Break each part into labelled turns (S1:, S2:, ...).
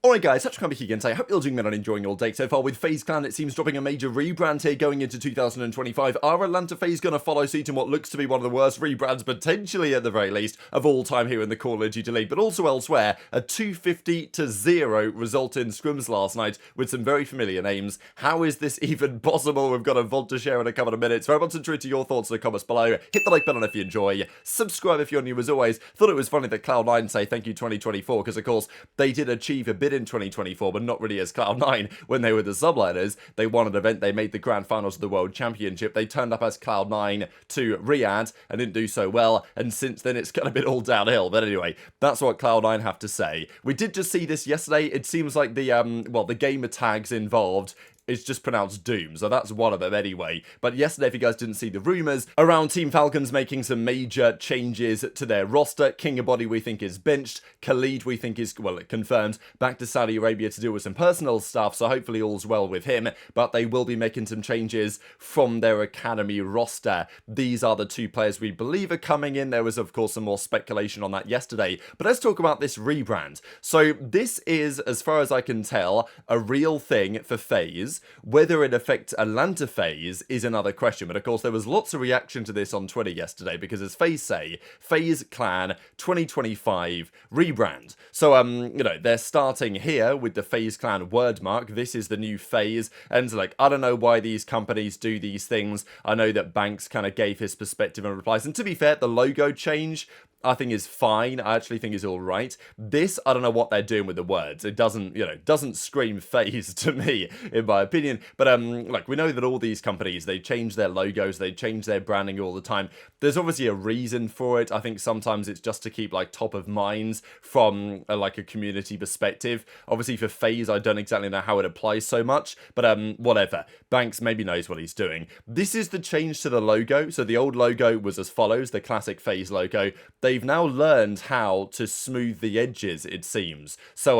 S1: Alright guys, TacticalRab again today. I hope you're doing well and enjoying your day so far. With FaZe Clan, it seems dropping a major rebrand here going into 2025. Are Atlanta FaZe going to follow suit in what looks to be one of the worst rebrands, potentially at the very least, of all time here in the Call of Duty League, but also elsewhere? A 250-0 result in scrims last night with some very familiar names. How is this even possible? We've got a VOD to share in a couple of minutes. Very much intrigued to your thoughts in the comments below. Hit the like button if you enjoy. Subscribe if you're new as always. Thought it was funny that Cloud9 say thank you 2024, because of course they did achieve a bit in 2024, but not really as Cloud9 when they were the subliners. They won an event, they made the grand finals of the World Championship, they turned up as Cloud9 to Riyadh and didn't do so well, and since then it's kind of been all downhill. But anyway, that's what Cloud9 have to say. We did just see this yesterday. It seems like the gamer tags involved, it's just pronounced Doom, so that's one of them anyway. But yesterday, if you guys didn't see the rumours around Team Falcons making some major changes to their roster, King of Body we think is benched, Khalid we think is, well, confirmed, back to Saudi Arabia to deal with some personal stuff, so hopefully all's well with him, but they will be making some changes from their academy roster. These are the two players we believe are coming in. There was, of course, some more speculation on that yesterday, but let's talk about this rebrand. So this is, as far as I can tell, a real thing for FaZe. Whether it affects Atlanta FaZe is another question, but of course there was lots of reaction to this on Twitter yesterday, because as FaZe say, FaZe Clan 2025 rebrand. So, they're starting here with the FaZe Clan wordmark. This is the new FaZe, and like, I don't know why these companies do these things. I know that Banks kind of gave his perspective and replies, and to be fair, the logo change I think is fine. I actually think is all right. This, I don't know what they're doing with the words. It doesn't, doesn't scream FaZe to me, in my opinion. But, like, we know that all these companies, they change their logos, they change their branding all the time. There's obviously a reason for it. I think sometimes it's just to keep, like, top of minds from, a community perspective. Obviously, for FaZe, I don't exactly know how it applies so much. But, whatever. Banks maybe knows what he's doing. This is the change to the logo. So the old logo was as follows, the classic FaZe logo. They've now learned how to smooth the edges, it seems. So,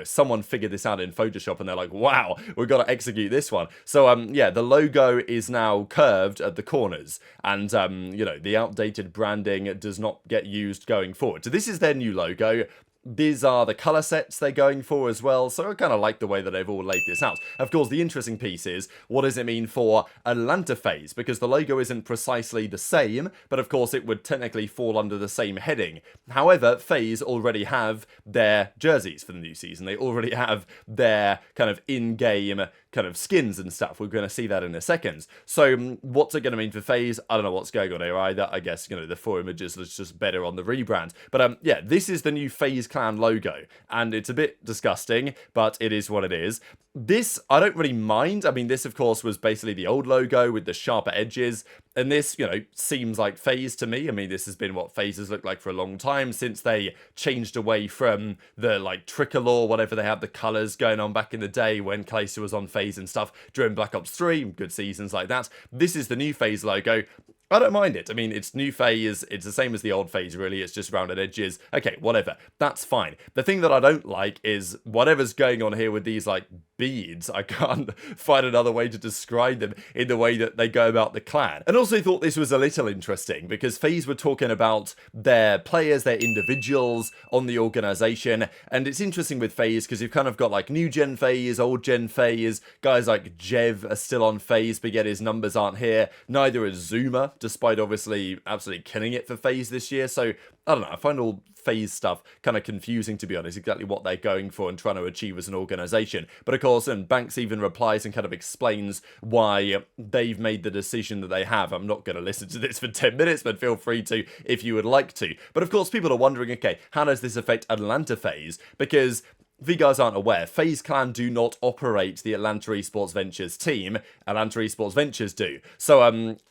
S1: someone figured this out in Photoshop and they're like, wow, we've got to execute this one. So, yeah, the logo is now curved at the corners. And, the outdated branding does not get used going forward. So this is their new logo. These are the colour sets they're going for as well, so I kind of like the way that they've all laid this out. Of course, the interesting piece is, what does it mean for Atlanta FaZe? Because the logo isn't precisely the same, but of course it would technically fall under the same heading. However, FaZe already have their jerseys for the new season. They already have their kind of in-game kind of skins and stuff. We're going to see that in a second. So what's it going to mean for FaZe? I don't know what's going on here either. I guess, the 4 images was just better on the rebrand. But yeah, this is the new FaZe Clan logo, and it's a bit disgusting, but it is what it is. This, I don't really mind. I mean, this, of course, was basically the old logo with the sharper edges, and this, seems like FaZe to me. I mean, this has been what FaZe has looked like for a long time, since they changed away from the, tricolor, whatever they had, the colours going on back in the day when Clayster was on FaZe and stuff during Black Ops 3, good seasons like that. This is the new FaZe logo. I don't mind it. I mean, it's new FaZe. It's the same as the old FaZe, really. It's just rounded edges. Okay, whatever. That's fine. The thing that I don't like is whatever's going on here with these, beads. I can't find another way to describe them in the way that they go about the clan. And also thought this was a little interesting, because FaZe were talking about their players, their individuals on the organization. And it's interesting with FaZe, because you've kind of got, new gen FaZe, old gen FaZe. Guys like Jev are still on FaZe, but yet his numbers aren't here. Neither is Zuma, despite obviously absolutely killing it for FaZe this year. So, I don't know, I find all FaZe stuff kind of confusing, to be honest, exactly what they're going for and trying to achieve as an organization. But of course, and Banks even replies and kind of explains why they've made the decision that they have. I'm not going to listen to this for 10 minutes, but feel free to if you would like to. But of course, people are wondering, okay, how does this affect Atlanta FaZe? Because if you guys aren't aware, FaZe Clan do not operate the Atlanta Esports Ventures team. Atlanta Esports Ventures do. So,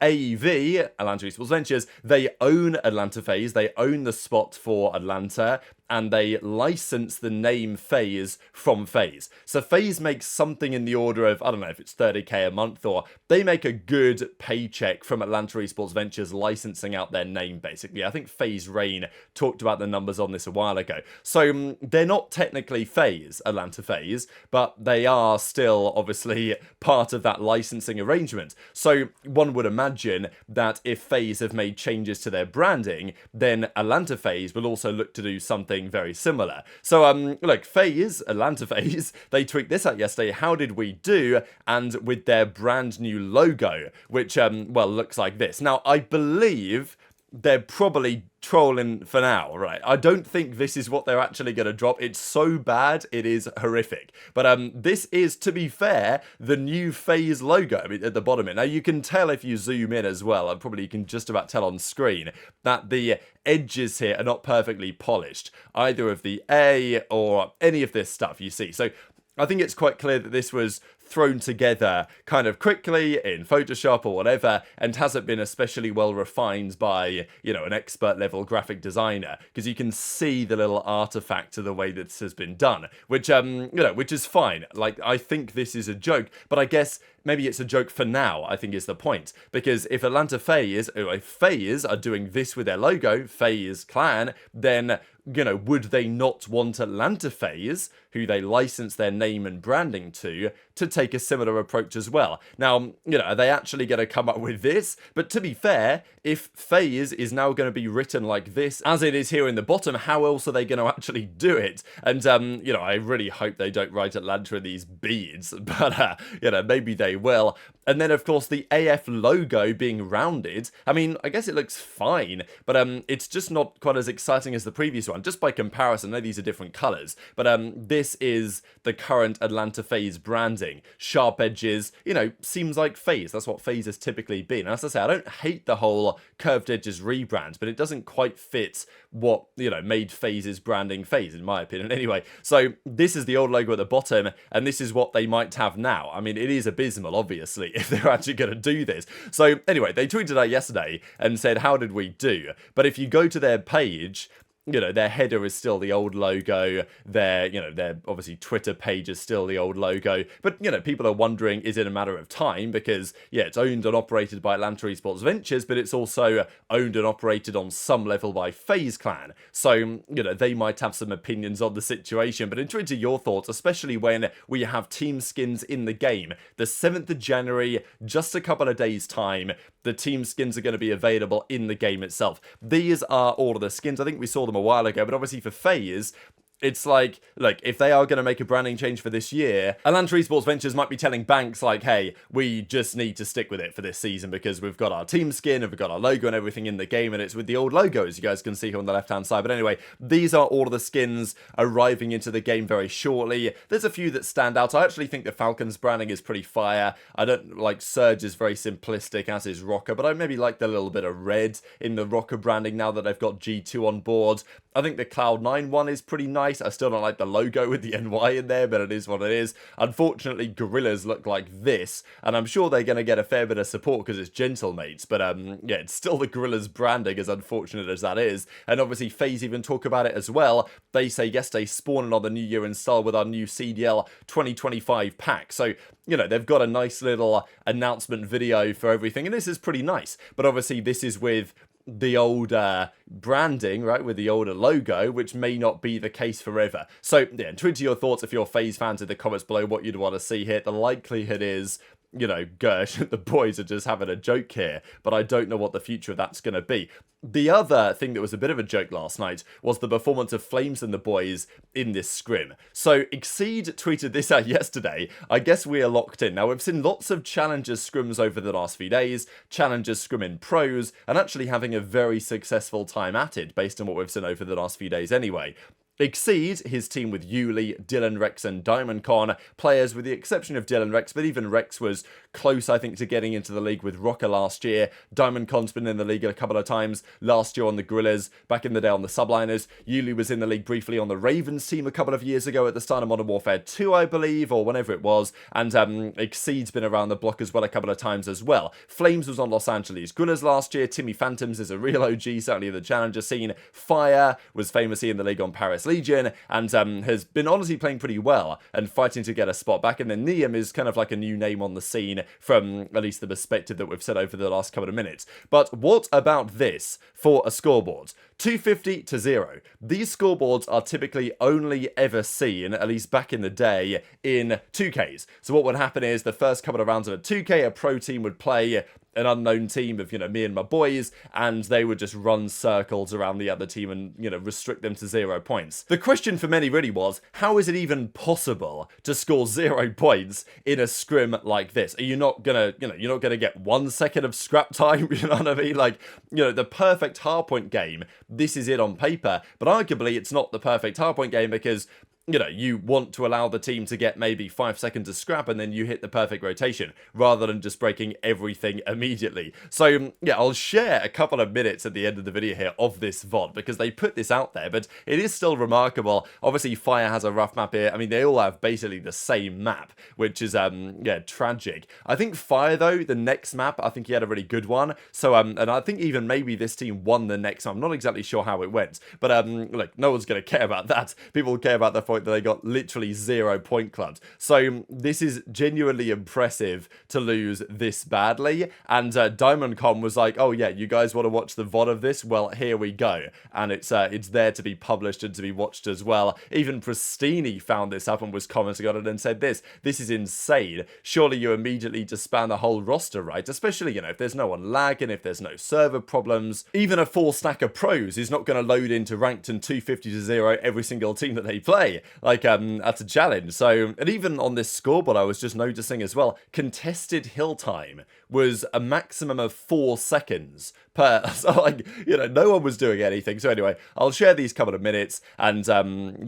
S1: AEV, Atlanta Esports Ventures, they own Atlanta FaZe. They own the spot for Atlanta, and they license the name FaZe from FaZe. So FaZe makes something in the order of, I don't know if it's 30k a month, or they make a good paycheck from Atlanta Esports Ventures licensing out their name, basically. I think FaZe Rain talked about the numbers on this a while ago. So they're not technically FaZe, Atlanta FaZe, but they are still obviously part of that licensing arrangement. So one would imagine that if FaZe have made changes to their branding, then Atlanta FaZe will also look to do something something very similar. So, look, FaZe, Atlanta FaZe, they tweeted this out yesterday, how did we do, and with their brand new logo, which, well, looks like this. Now, I believe they're probably trolling for now, right? I don't think this is what they're actually going to drop. It's so bad, it is horrific. But this is, to be fair, the new FaZe logo, I mean, at the bottom. Now, you can tell if you zoom in as well, and probably you can just about tell on screen, that the edges here are not perfectly polished, either of the A or any of this stuff you see. So I think it's quite clear that this was thrown together kind of quickly in Photoshop or whatever, and hasn't been especially well refined by, you know, an expert level graphic designer, because you can see the little artifact to the way that this has been done, which, you know, which is fine. Like, I think this is a joke, but I guess maybe it's a joke for now, I think is the point, because if Atlanta FaZe, or if FaZe are doing this with their logo, FaZe Clan, then, you know, would they not want Atlanta FaZe, who they license their name and branding to take a similar approach as well? Now, you know, are they actually going to come up with this? But to be fair, if FaZe is now going to be written like this, as it is here in the bottom, how else are they going to actually do it? And, you know, I really hope they don't write Atlanta in these beads, but, you know, maybe they will. And then, of course, the AF logo being rounded, I mean, I guess it looks fine, but it's just not quite as exciting as the previous one, just by comparison. I know these are different colours, but this is the current Atlanta FaZe branding. Sharp edges, you know, seems like FaZe. That's what FaZe has typically been. And as I say, I don't hate the whole curved edges rebrand, but it doesn't quite fit what, you know, made FaZe's branding FaZe, in my opinion, anyway. So this is the old logo at the bottom, and this is what they might have now. I mean, it is abysmal, obviously, if they're actually going to do this. So anyway, they tweeted out yesterday and said, how did we do? But if you go to their page, you know, their header is still the old logo, their, you know, their obviously Twitter page is still the old logo, but, you know, people are wondering, is it a matter of time? Because, yeah, it's owned and operated by Atlanta Esports Ventures, but it's also owned and operated on some level by FaZe Clan. So, you know, they might have some opinions on the situation, but intrigued to your thoughts, especially when we have team skins in the game. The 7th of January, just a couple of days' time, the team skins are going to be available in the game itself. These are all of the skins. I think we saw them a while ago, but obviously for FaZe, it's like, look, if they are going to make a branding change for this year, Atlanta Esports Ventures might be telling banks like, hey, we just need to stick with it for this season because we've got our team skin and we've got our logo and everything in the game, and it's with the old logo, as you guys can see here on the left-hand side. But anyway, these are all of the skins arriving into the game very shortly. There's a few that stand out. I actually think the Falcons branding is pretty fire. I don't like Surge is very simplistic, as is Rocker, but I maybe like the little bit of red in the Rocker branding now that they've got G2 on board. I think the Cloud9 one is pretty nice. I still don't like the logo with the NY in there, but it is what it is. Unfortunately, Gorillas look like this, and I'm sure they're going to get a fair bit of support because it's Gentlemates, but yeah, it's still the Gorillas branding, as unfortunate as that is. And obviously, FaZe even talk about it as well. They say yesterday, spawning on the new year in style with our new CDL 2025 pack. So, you know, they've got a nice little announcement video for everything, and this is pretty nice. But obviously, this is with the older branding, right, with the older logo, which may not be the case forever. So, yeah, tweet your thoughts if you're FaZe fans in the comments below what you'd want to see here. The likelihood is, you know, gosh, the boys are just having a joke here, but I don't know what the future of that's going to be. The other thing that was a bit of a joke last night was the performance of Flames and the boys in this scrim. So Exceed tweeted this out yesterday. I guess we are locked in. Now, we've seen lots of Challengers scrims over the last few days, Challengers scrim in pros, and actually having a very successful time at it, based on what we've seen over the last few days anyway. Exceed, his team with Yuли, Dylan Rex and DiamondCon, players with the exception of Dylan Rex, but even Rex was close, I think, to getting into the league with Rocker last year. DiamondCon's been in the league a couple of times, last year on the Gorillas, back in the day on the Subliners. Yuli was in the league briefly on the Ravens team a couple of years ago at the start of Modern Warfare 2, I believe, or whenever it was, and Exceed's been around the block as well a couple of times as well. Flames was on Los Angeles Gorillas last year. Timmy Phantoms is a real OG, certainly in the Challenger scene. Fire was famously in the league on Paris Legion, and has been honestly playing pretty well and fighting to get a spot back. And then Neum is kind of like a new name on the scene from at least the perspective that we've said over the last couple of minutes. But what about this for a scoreboard? 250 to 0. These scoreboards are typically only ever seen, at least back in the day, in 2Ks. So what would happen is the first couple of rounds of a 2K, a pro team would play an unknown team of, you know, me and my boys, and they would just run circles around the other team and, you know, restrict them to 0 points. The question for many really was, how is it even possible to score 0 points in a scrim like this? Are you not gonna, you know, you're not gonna get 1 second of scrap time, you know what I mean? Like, you know, the perfect hardpoint game, this is it on paper, but arguably it's not the perfect hardpoint game because, you know, you want to allow the team to get maybe 5 seconds of scrap and then you hit the perfect rotation rather than just breaking everything immediately. So, yeah, I'll share a couple of minutes at the end of the video here of this VOD because they put this out there, but it is still remarkable. Obviously, Fire has a rough map here. I mean, they all have basically the same map, which is, yeah, tragic. I think Fire, though, the next map, I think he had a really good one. So, and I think even maybe this team won the next one. I'm not exactly sure how it went, but, look, no one's going to care about that. People care about the that they got literally 0 point clubs. So this is genuinely impressive to lose this badly. And DiamondCom was like, oh yeah, you guys want to watch the VOD of this? Well, here we go. And it's there to be published and to be watched as well. Even Priestahh found this up and was commenting on it and said this is insane. Surely you immediately disband the whole roster, right? Especially, you know, if there's no one lagging, if there's no server problems. Even a full stack of pros is not going to load into ranked and 250 to 0 every single team that they play. Like, that's a challenge. So, and even on this scoreboard, I was just noticing as well, contested hill time was a maximum of 4 seconds per, so like, you know, no one was doing anything. So anyway, I'll share these couple of minutes, and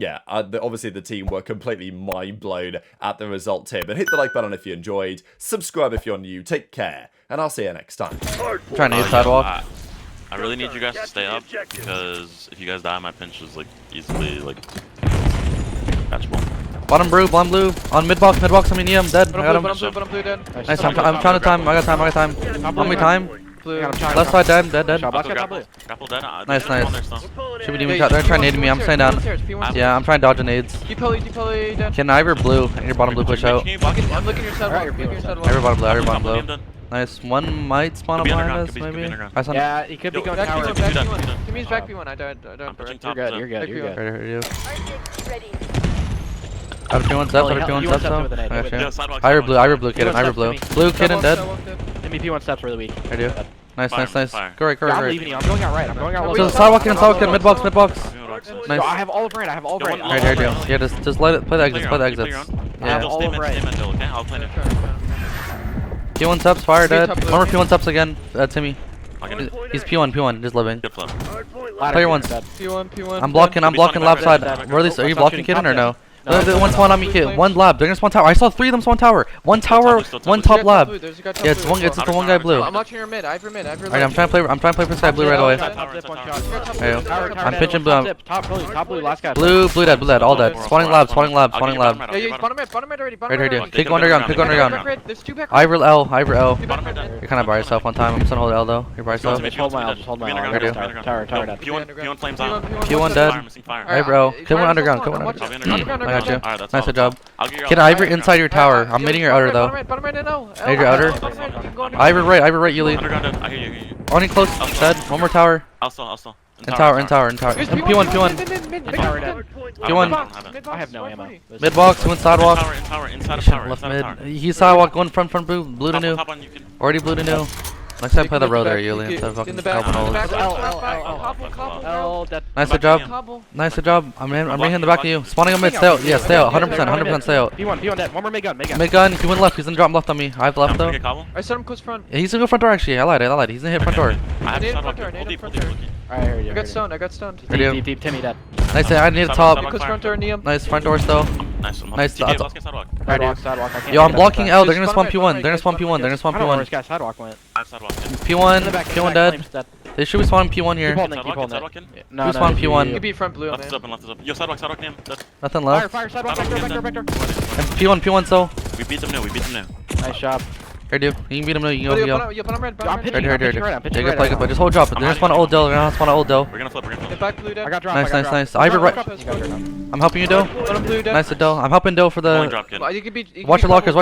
S1: yeah, obviously the team were completely mind blown at the results here. But hit the like button if you enjoyed, subscribe if you're new, take care, and I'll see you next time.
S2: Trying to hit sidewalk.
S3: I really need you guys to stay up because if you guys die, my pinch is like easily like catchable.
S2: Bottom blue, on mid box, I mean, yeah, I'm dead. I got him.
S4: Bottom blue dead.
S2: Nice, I'm trying to time. I got time. How many time? Left side dead.
S3: Grapple dead.
S2: Nice. Should be demon cut. They're trying to nade me. I'm staying down. Yeah, I'm trying to dodge the nades. Can Ivor blue? I need your bottom blue push out.
S4: I'm looking your side.
S2: Ivor bottom blue. Nice. One might spawn up behind us, maybe.
S4: Yeah, he could be going tower. Give me his back B1. I don't. You're good.
S2: You're good. Out of P1 steps, though. Ivor blue, kid, Ivor blue. Blue kidden dead.
S4: MVP1 steps really weak.
S2: I do. Nice. Go right.
S4: I'm leaving you. I'm going out right.
S2: So sidewalk in, mid box. Nice.
S4: I have all of right.
S2: Right here, dude. Yeah, just let it play the exits.
S4: Yeah. All of right.
S2: P1 steps, fire dead. One more P1 steps again. Timmy. He's P1, just living. Play your ones.
S4: P1.
S2: I'm blocking left side. Are you blocking kidden or no? One spawn on me, kid. One lab. They're gonna spawn tower. I saw 3 of them spawn tower. One tower, one top lab. Yeah, it's the one guy blue.
S4: I'm watching your mid. Ivor mid.
S2: Alright, I'm trying to play for sky blue right away. I'm pitching blue.
S4: Top blue. Last guy.
S2: Blue dead. All dead. Spawning lab.
S4: Yeah, you bottom mid already.
S2: Right here. Pick underground.
S4: There's 2 back.
S2: Ivor L. You're kind of by yourself one time. I'm just gonna hold L though. You're by yourself.
S4: Hold my L. Tower dead.
S3: P1 flames on.
S2: P1 dead. Ivor L. Kill one underground. I got you. Nice job. Get Ivor inside your tower. I'm hitting your outer though. Hit your outer. Ivor right, Yuli.
S3: I hear you.
S2: Only close. Dead. One more tower.
S3: Also.
S2: In tower. P1.
S4: I have no ammo.
S2: Mid box, went sidewalk.
S3: Inside tower.
S2: Left mid. He's sidewalk, going front blue to new. Already blue to new. Next time play the row there, Yuli, instead of fucking helping holes. Nice job. I'm right in the back of you. Spawning a mid, stay out. Yeah, stay out. 100% stay out.
S4: P1 dead. One more mid gun.
S2: Mid gun, he went left. He's gonna drop left on me. I have left though.
S4: I set him close front.
S2: Yeah, he's gonna go front door actually. I lied. He's gonna hit front door.
S4: I need front door. I got stoned. Deep. Timmy dead.
S2: Nice, I need a top.
S4: Close front door, Neum.
S2: Nice, front door still. Nice.
S4: Sidewalk.
S2: Yo, I'm blocking L. They're gonna spawn P1. P1 dead. They should be spawning P1 here.
S4: No,
S2: spawn P1.
S4: You could be front blue, man.
S3: Left is up. Yo, sidewalk, name.
S2: Nothing left.
S4: Fire, sidewalk, vector.
S2: And P1 so.
S3: We beat them now.
S4: Nice job.
S2: Right, dude. You can beat him now. You can go.
S4: You put him red.
S2: I'm pitching right. Just hold drop. They're gonna spawn old Dill.
S3: We're gonna flip.
S4: Get back blue,
S2: I got drop. Nice. Ivor right. I'm helping you, Dill. Nice, Dill. I'm helping Dill for the. Watch your lockers.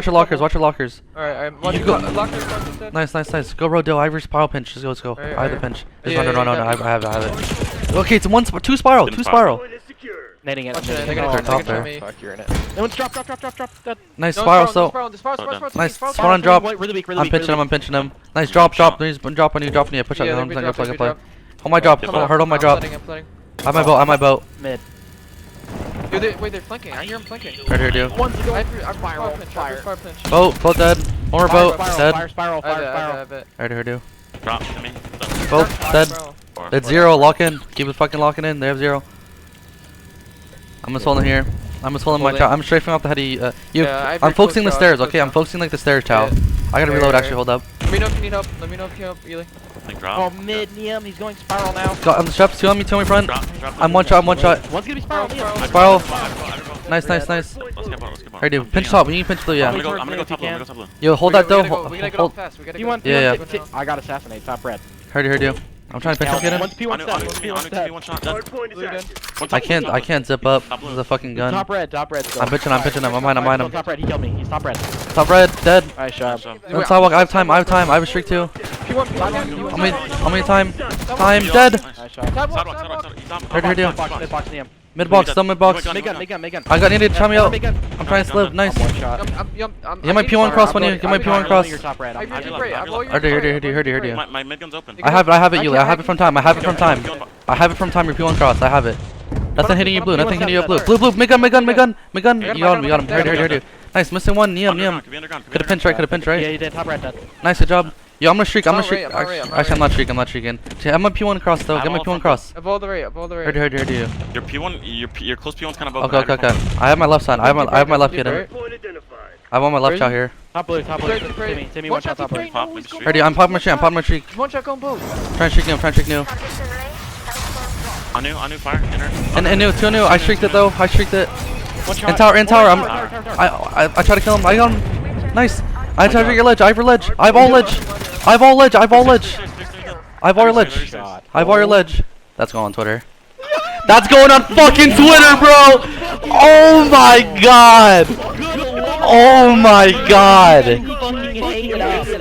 S4: Alright,
S2: Nice. Go road, Dill. Ivor's spiral pinch. Just go. I have the pinch. No. I have it. Okay, it's 2 spiral.
S5: Nading it.
S4: They're gonna
S2: top there.
S4: me. Fuck, you're in it.
S5: No one's drop. Dead.
S2: Nice spiral, so. Nice spawn on drop.
S5: Really weak.
S2: I'm pinching him. Nice drop. He's dropping you. Push up. I'm play. Hold my drop. Hurt on my drop. I have my boat.
S5: Mid.
S4: Dude, wait, they're flanking. I hear them flanking.
S2: Right here, dude.
S5: One's going.
S4: I'm fire.
S2: Boat dead. One more boat. Dead.
S5: Spiral.
S2: Right here, dude.
S3: Drop to me.
S2: Boat dead. It's 0. Lock in. Keep it fucking locking in. They have 0. I'm just holding here. I'm just holding my tower. I'm strafing off the heady. I'm focusing the stairs. Okay, I'm focusing like the stairs, Chow. I gotta reload. Actually, hold up.
S4: Let me know if you need help. Let me know if you need help, Eely.
S5: Oh, mid Neum. He's going spiral now.
S2: Got on the steps. Two on me front. I'm one shot.
S5: One's gonna be spiral.
S2: Spiral. Nice.
S3: Let's get ball.
S2: Alright, dude. Pinch top. You need pinch blue, yeah.
S3: I'm gonna go top blue.
S2: Yo, hold that though.
S4: We gotta get off fast. We gotta get off.
S2: Yeah.
S5: I got assassinate. Top red.
S2: Heard you. I'm trying to pinch him, get him.
S5: One's P1 shot.
S2: I can't zip up. This is a fucking gun.
S5: Top red.
S2: I'm pitching him. I'm behind him.
S5: Top red. He killed me. He's top red.
S2: Top red, dead.
S5: Nice shot.
S2: No sidewalk. I have time. I have a streak too. How many time? Time, dead.
S5: Nice shot.
S2: Heard you.
S5: Mid-box Neum.
S2: Mid-box, still mid-box.
S5: Mid gun.
S2: I got needed. Try me out. I'm trying to slip. Nice.
S5: One shot.
S2: Get my P1 cross when you get my P1 cross.
S5: Your top red.
S2: Heard you.
S3: My mid gun's open.
S2: I have it, Yuli. I have it from time. Your P1 cross. I have it. Nothing hitting you blue. Blue. Mid gun. You got him. Heard you. Nice. Missing one. Neum. Could have pinched right.
S5: Yeah, you did. Top red dead.
S2: Nice. Good job. Yo, I'm gonna streak. Actually, I'm not streaking. I'm on P1 cross though. Get my P1 cross.
S4: Above the rate.
S2: Heard you.
S3: Your P1, your close P1's kind of above.
S2: Okay. I have my left side. I have my left kid in. I want my left out here.
S5: Top blue. Timmy, one shot top blue.
S2: Heard you. I'm popping my streak.
S4: One shot going both.
S2: Trying to streak new.
S3: On new fire.
S2: And new. I streaked it though. In tower. I try to kill him. I got him. Nice. I tried to get your ledge. I have your ledge. That's going on Twitter. That's going on fucking Twitter, bro. Oh my god.